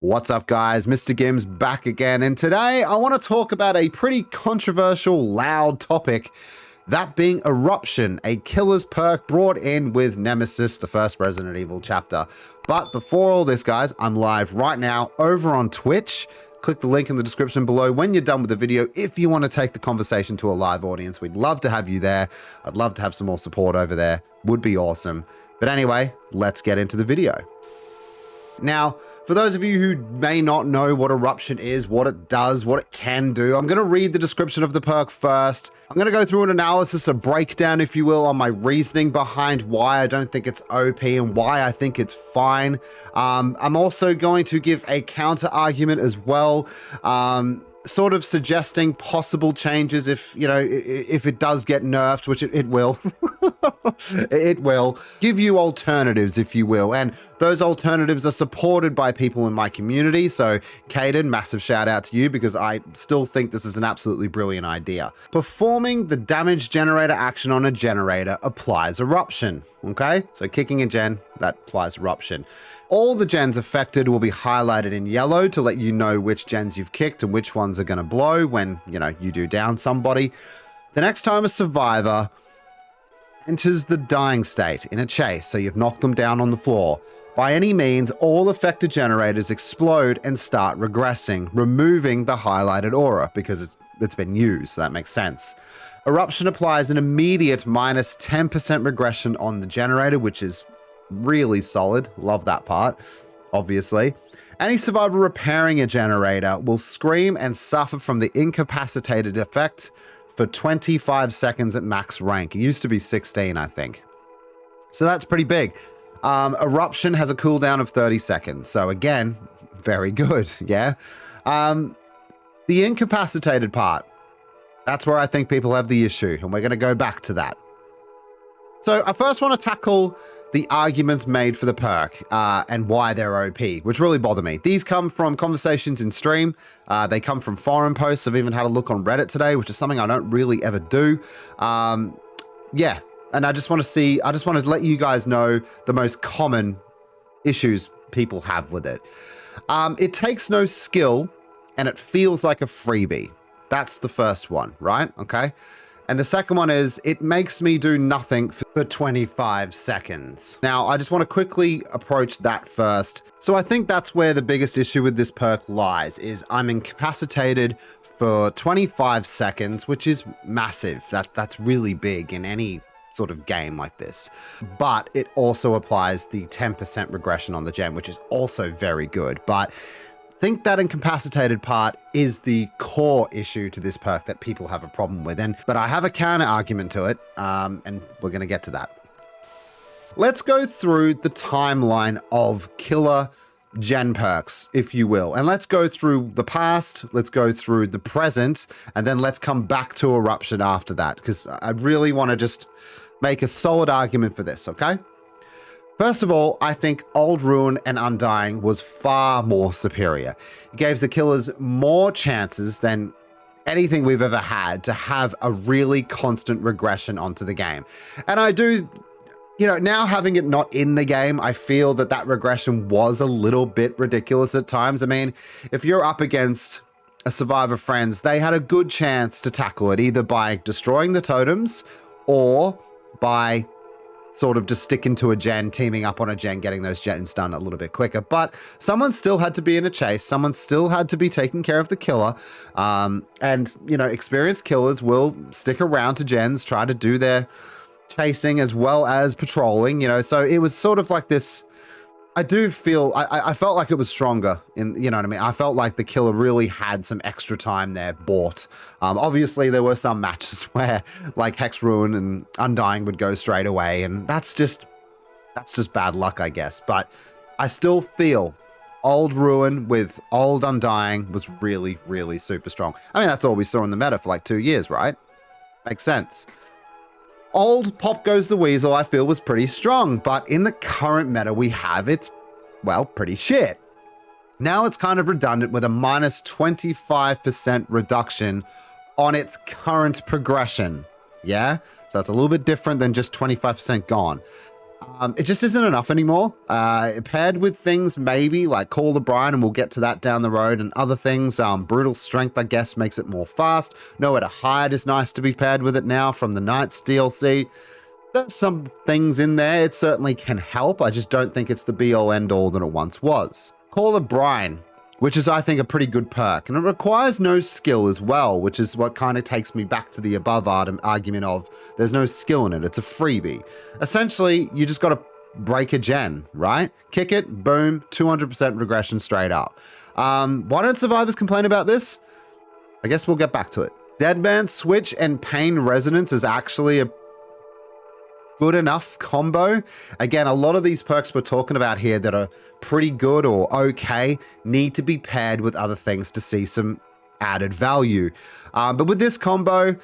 What's up, guys? MrGimms back again, and today I want to talk about a pretty controversial, loud topic, that being Eruption, a killer's perk brought in with Nemesis, the first Resident Evil chapter. But before all this, guys, I'm live right now over on Twitch. Click the link in the description below when you're done with the video if you want to take the conversation to a live audience. We'd love to have you there. I'd love to have some more support over there. Would be awesome. But anyway, let's get into the video. Now, for those of you who may not know what Eruption is, what it does, what it can do, I'm going to read the description of the perk first. I'm going to go through an analysis, a breakdown, if you will, on my reasoning behind why I don't think it's OP and why I think it's fine. I'm also going to give a counter argument as well, sort of suggesting possible changes if, you know, if it does get nerfed, which it will. It will give you alternatives, if you will, and those alternatives are supported by people in my community. So Kayden, massive shout out to you, because I still think this is an absolutely brilliant idea. Performing the damage generator action on a generator applies Eruption. Okay, so kicking a gen, that applies Eruption. All the gens affected will be highlighted in yellow to let you know which gens you've kicked and which ones are going to blow when, you know, you do down somebody. The next time a survivor enters the dying state in a chase, so you've knocked them down on the floor, by any means, all affected generators explode and start regressing, removing the highlighted aura because it's been used, so that makes sense. Eruption applies an immediate minus 10% regression on the generator, which is really solid. Love that part, obviously. Any survivor repairing a generator will scream and suffer from the incapacitated effect for 25 seconds at max rank. It used to be 16, I think. So that's pretty big. Eruption has a cooldown of 30 seconds. So again, very good, yeah? The incapacitated part, that's where I think people have the issue, and we're going to go back to that. So I first want to tackle the arguments made for the perk and why they're OP, which really bother me. These come from conversations in stream. They come from forum posts. I've even had a look on Reddit today, which is something I don't really ever do. Yeah, and I just want to let you guys know the most common issues people have with it. It takes no skill and it feels like a freebie. That's the first one, right? Okay. And the second one is, it makes me do nothing for 25 seconds. Now, I just want to quickly approach that first. So I think that's where the biggest issue with this perk lies, is I'm incapacitated for 25 seconds, which is massive. That's really big in any sort of game like this. But it also applies the 10% regression on the gem, which is also very good. But I think that incapacitated part is the core issue to this perk that people have a problem with. But I have a counter argument to it, and we're going to get to that. Let's go through the timeline of killer gen perks, if you will. And let's go through the past, let's go through the present, and then let's come back to Eruption after that, because I really want to just make a solid argument for this, okay? First of all, I think Old Ruin and Undying was far more superior. It gave the killers more chances than anything we've ever had to have a really constant regression onto the game. And I do, you know, now having it not in the game, I feel that that regression was a little bit ridiculous at times. I mean, if you're up against a survivor friends, they had a good chance to tackle it, either by destroying the totems or by sort of just sticking to a gen, teaming up on a gen, getting those gens done a little bit quicker. But someone still had to be in a chase. Someone still had to be taking care of the killer. And, you know, experienced killers will stick around to gens, try to do their chasing as well as patrolling, you know. So it was sort of like this. I do feel, I felt like it was stronger in, you know what I mean? I felt like the killer really had some extra time there bought. Obviously there were some matches where like Hex Ruin and Undying would go straight away, and that's just bad luck, I guess. But I still feel Old Ruin with Old Undying was really, really super strong. I mean, that's all we saw in the meta for like 2 years, right? Makes sense. Old Pop Goes the Weasel, I feel, was pretty strong, but in the current meta we have, it's, well, pretty shit. Now it's kind of redundant with a minus 25% reduction on its current progression. Yeah? So it's a little bit different than just 25% gone. It just isn't enough anymore. Paired with things maybe like Call the Brine, and we'll get to that down the road, and other things, Brutal Strength, I guess, makes it more fast. Nowhere to Hide is nice to be paired with it now from the Knights DLC. There's some things in there. It certainly can help. I just don't think it's the be-all end-all that it once was. Call the Brine, which is, I think, a pretty good perk. And it requires no skill as well, which is what kind of takes me back to the above argument of there's no skill in it. It's a freebie. Essentially, you just got to break a gen, right? Kick it, boom, 200% regression straight up. Why don't survivors complain about this? I guess we'll get back to it. Deadman Switch and Pain Resonance is actually a good enough combo. Again, a lot of these perks we're talking about here that are pretty good or okay need to be paired with other things to see some added value. But with this combo,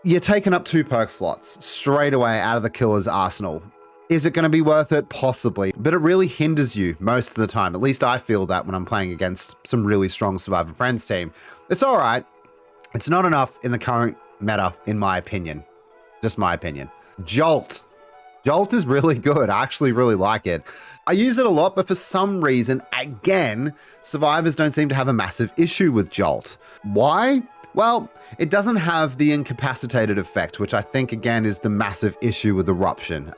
you're taking up 2 perk slots straight away out of the killer's arsenal. Is it going to be worth it? Possibly, but it really hinders you most of the time. At least I feel that when I'm playing against some really strong Survivor Friends team. It's all right. It's not enough in the current meta, in my opinion. Just my opinion. Jolt. Jolt is really good. I actually really like it. I use it a lot, but for some reason, again, survivors don't seem to have a massive issue with Jolt. Why? Well, it doesn't have the incapacitated effect, which I think, again, is the massive issue with Eruption.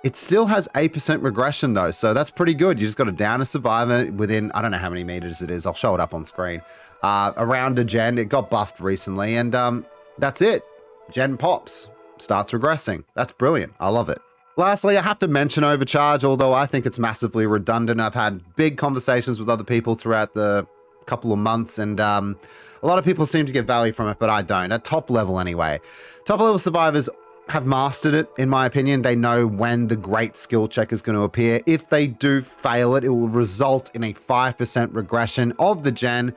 It still has 8% regression, though, so that's pretty good. You just got to down a survivor within, I don't know how many meters it is. I'll show it up on screen. Around a gen. It got buffed recently, and that's it. Gen pops. Starts regressing. That's brilliant. I love it. Lastly, I have to mention Overcharge, although I think it's massively redundant. I've had big conversations with other people throughout the couple of months, and a lot of people seem to get value from it, but I don't. At top level anyway. Top level survivors have mastered it, in my opinion. They know when the great skill check is going to appear. If they do fail it, it will result in a 5% regression of the gen.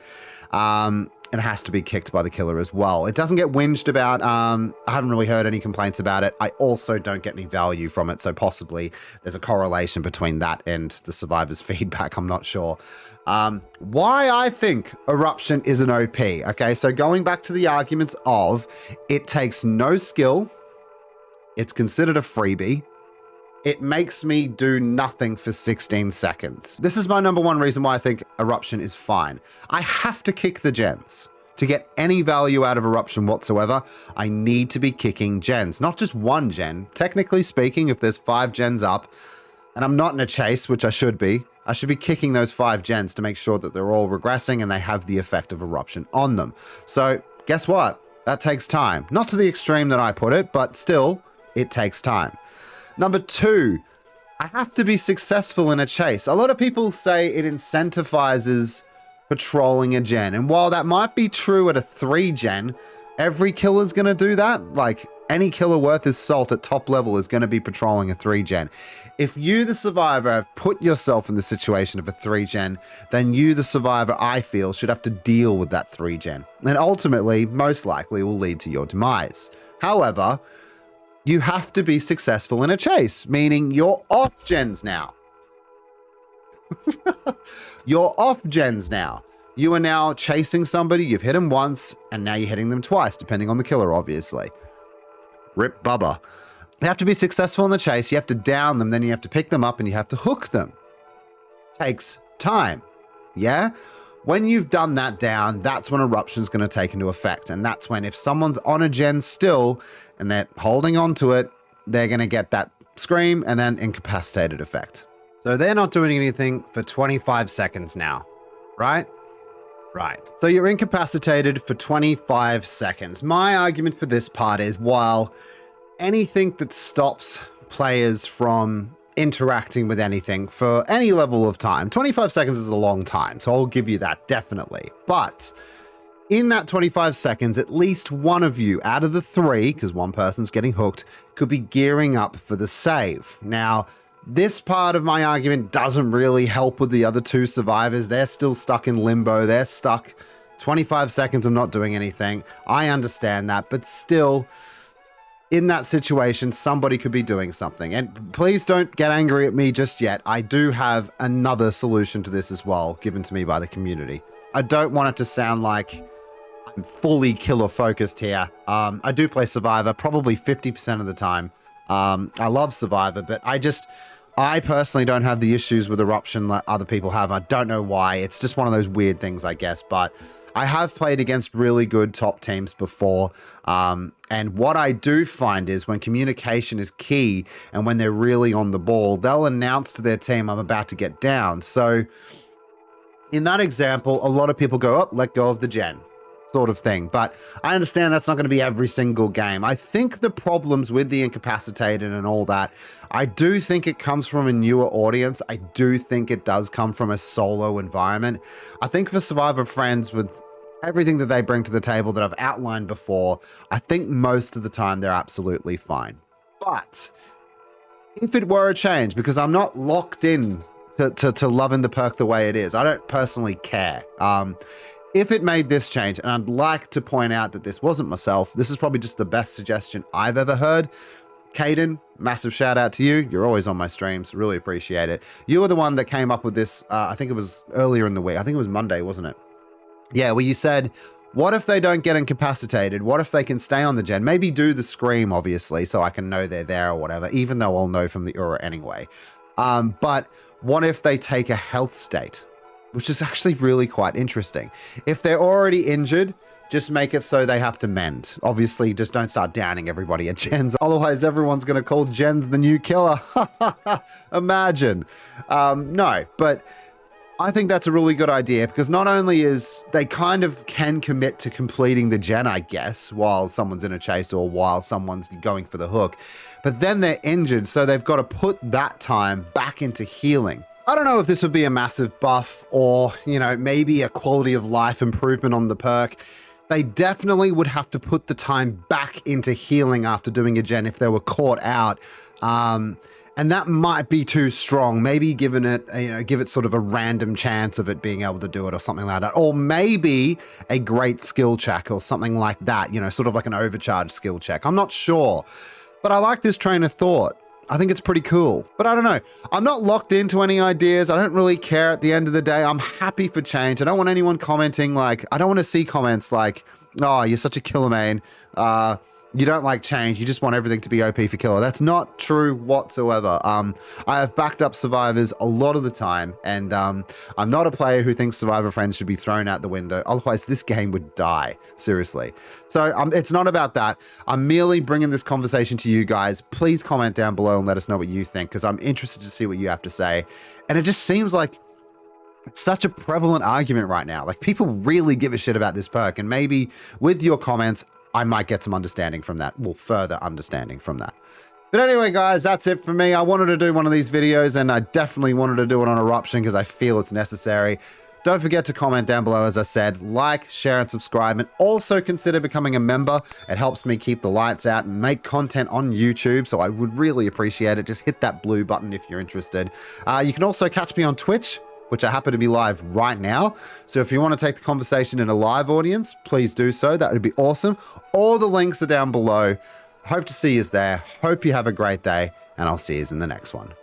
And it has to be kicked by the killer as well. It doesn't get whinged about. I haven't really heard any complaints about it. I also don't get any value from it, so possibly there's a correlation between that and the survivor's feedback. I'm not sure. Why I think Eruption is an OP. Okay, so going back to the arguments of it takes no skill, it's considered a freebie, it makes me do nothing for 16 seconds. This is my number one reason why I think Eruption is fine. I have to kick the gens. To get any value out of Eruption whatsoever, I need to be kicking gens. Not just one gen. Technically speaking, if there's 5 gens up, and I'm not in a chase, which I should be kicking those 5 gens to make sure that they're all regressing and they have the effect of Eruption on them. So guess what? That takes time. Not to the extreme that I put it, but still, it takes time. Number 2, I have to be successful in a chase. A lot of people say it incentivizes patrolling a gen. And while that might be true at a 3 gen, every killer's going to do that. Like any killer worth his salt at top level is going to be patrolling a 3 gen. If you, the survivor, have put yourself in the situation of a 3 gen, then you, the survivor, I feel, should have to deal with that 3 gen. And ultimately, most likely, will lead to your demise. However, you have to be successful in a chase, meaning you're off gens now. You're off gens now. You are now chasing somebody, you've hit them once, and now you're hitting them twice, depending on the killer, obviously. Rip Bubba. You have to be successful in the chase, you have to down them, then you have to pick them up, and you have to hook them. Takes time. Yeah? When you've done that down, that's when Eruption's going to take into effect. And that's when if someone's on a gen still and they're holding on to it, they're going to get that scream and then incapacitated effect. So they're not doing anything for 25 seconds now, right? Right. So you're incapacitated for 25 seconds. My argument for this part is while anything that stops players from interacting with anything for any level of time, 25 seconds is a long time, so I'll give you that definitely. But in that 25 seconds, at least one of you out of the 3, because one person's getting hooked, could be gearing up for the save. Now, this part of my argument doesn't really help with the other 2 survivors. They're still stuck in limbo. They're stuck 25 seconds of not doing anything. I understand that, but still, in that situation, somebody could be doing something. And please don't get angry at me just yet. I do have another solution to this as well, given to me by the community. I don't want it to sound like I'm fully killer focused here. I do play Survivor probably 50% of the time. I love Survivor, but I personally don't have the issues with Eruption that other people have. I don't know why. It's just one of those weird things, I guess. But I have played against really good top teams before. And what I do find is when communication is key and when they're really on the ball, they'll announce to their team, I'm about to get down. So in that example, a lot of people go, oh, let go of the gen sort of thing. But I understand that's not going to be every single game. I think the problems with the incapacitated and all that, I do think it comes from a newer audience. I do think it does come from a solo environment. I think for Survivor Friends, with everything that they bring to the table that I've outlined before, I think most of the time they're absolutely fine. But if it were a change, because I'm not locked in to loving the perk the way it is, I don't personally care. If it made this change, and I'd like to point out that this wasn't myself, this is probably just the best suggestion I've ever heard. Kayden, massive shout out to you. You're always on my streams. Really appreciate it. You were the one that came up with this, I think it was earlier in the week. I think it was Monday, wasn't it? Yeah, where you said, what if they don't get incapacitated? What if they can stay on the gen? Maybe do the scream, obviously, so I can know they're there or whatever, even though I'll know from the Ura anyway. But what if they take a health state? Which is actually really quite interesting. If they're already injured, just make it so they have to mend. Obviously, just don't start downing everybody at gens. Otherwise, everyone's going to call gens the new killer. Imagine. No, but I think that's a really good idea because not only is they kind of can commit to completing the gen, I guess, while someone's in a chase or while someone's going for the hook, but then they're injured, so they've got to put that time back into healing. I don't know if this would be a massive buff or, you know, maybe a quality of life improvement on the perk. They definitely would have to put the time back into healing after doing a gen if they were caught out. And that might be too strong. Maybe giving it, give it sort of a random chance of it being able to do it or something like that. Or maybe a great skill check or something like that, sort of like an overcharged skill check. I'm not sure, but I like this train of thought. I think it's pretty cool, but I don't know. I'm not locked into any ideas. I don't really care at the end of the day. I'm happy for change. I don't want anyone commenting like, I don't want to see comments like, oh, you're such a killer main. You don't like change. You just want everything to be OP for killer. That's not true whatsoever. I have backed up survivors a lot of the time, and I'm not a player who thinks Survivor Friends should be thrown out the window. Otherwise, this game would die. Seriously. So it's not about that. I'm merely bringing this conversation to you guys. Please comment down below and let us know what you think, because I'm interested to see what you have to say. And it just seems like it's such a prevalent argument right now. Like, people really give a shit about this perk, and maybe with your comments, I might get some understanding from that. Well, further understanding from that. But anyway, guys, that's it for me. I wanted to do one of these videos, and I definitely wanted to do it on Eruption because I feel it's necessary. Don't forget to comment down below, as I said. Like, share, and subscribe, and also consider becoming a member. It helps me keep the lights out and make content on YouTube, so I would really appreciate it. Just hit that blue button if you're interested. You can also catch me on Twitch, which I happen to be live right now. So if you want to take the conversation in a live audience, please do so. That would be awesome. All the links are down below. Hope to see you there. Hope you have a great day, and I'll see you in the next one.